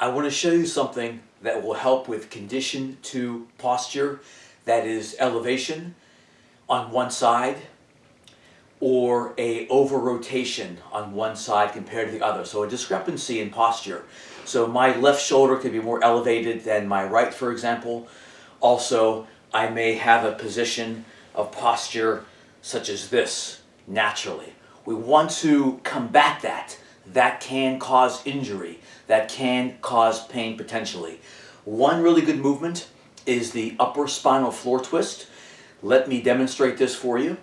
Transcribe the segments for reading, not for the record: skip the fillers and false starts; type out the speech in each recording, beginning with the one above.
I want to show you something that will help with condition to posture, that is elevation on one side or a over rotation on one side compared to the other. So a discrepancy in posture. So my left shoulder could be more elevated than my right, for example. Also, I may have a position of posture such as this naturally. We want to combat that. That can cause injury. That can cause pain potentially. One really good movement is the upper spinal floor twist. Let me demonstrate this for you.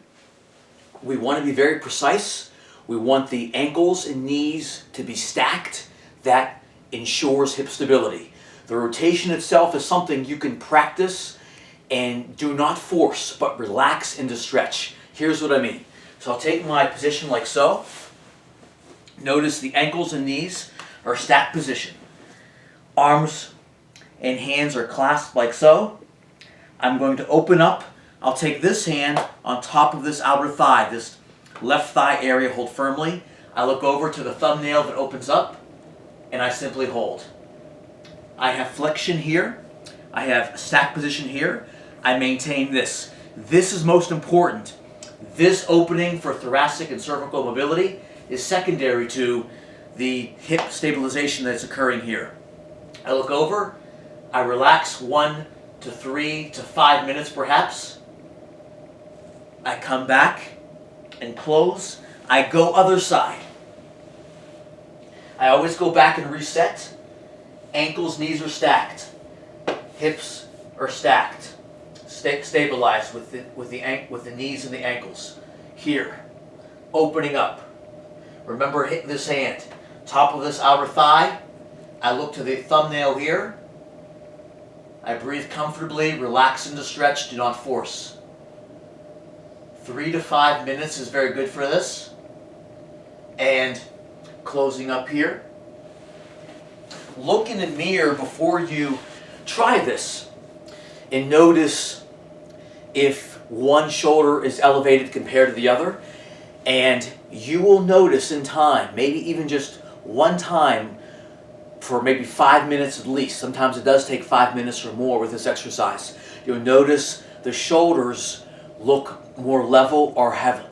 We want to be very precise. We want the ankles and knees to be stacked. That ensures hip stability. The rotation itself is something you can practice and do not force, but relax into stretch. Here's what I mean. So I'll take my position like so. Notice the ankles and knees are stacked position. Arms and hands are clasped like so. I'm going to open up. I'll take this hand on top of this outer thigh, this left thigh area, hold firmly. I look over to the thumbnail that opens up, and I simply hold. I have flexion here. I have stack position here. I maintain this. This is most important. This opening for thoracic and cervical mobility is secondary to the hip stabilization that's occurring here. I look over. I relax 1 to 3 to 5 minutes perhaps. I come back and close. I go other side. I always go back and reset. Ankles, knees are stacked. Hips are stacked. Stabilized with the knees and the ankles. Here, opening up. Remember, hit this hand. Top of this outer thigh. I look to the thumbnail here. I breathe comfortably, relax into stretch, do not force. 3 to 5 minutes is very good for this. And closing up here. Look in the mirror before you try this and notice if one shoulder is elevated compared to the other, and you will notice in time, maybe even just one time for maybe 5 minutes at least. Sometimes it does take 5 minutes or more with this exercise. You'll notice the shoulders look more level or have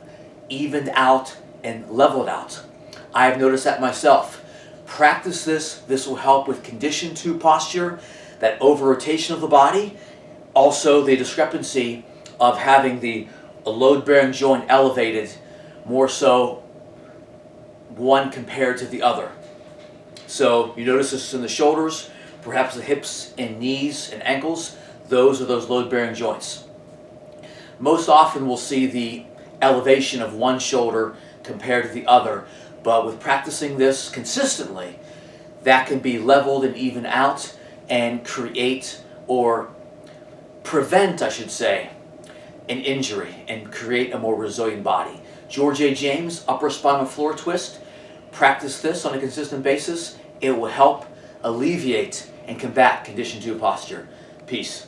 evened out and leveled out. I have noticed that myself. Practice this. This will help with condition to posture, that over rotation of the body, also the discrepancy of having the load-bearing joint elevated more so one compared to the other. So you notice this in the shoulders, perhaps the hips and knees and ankles. Those are those load-bearing joints. Most often we'll see the elevation of one shoulder compared to the other, but with practicing this consistently, that can be leveled and evened out and create, or prevent, I should say, an injury and create a more resilient body. George A. James, upper spinal floor twist. Practice this on a consistent basis. It will help alleviate and combat condition 2 posture. Peace.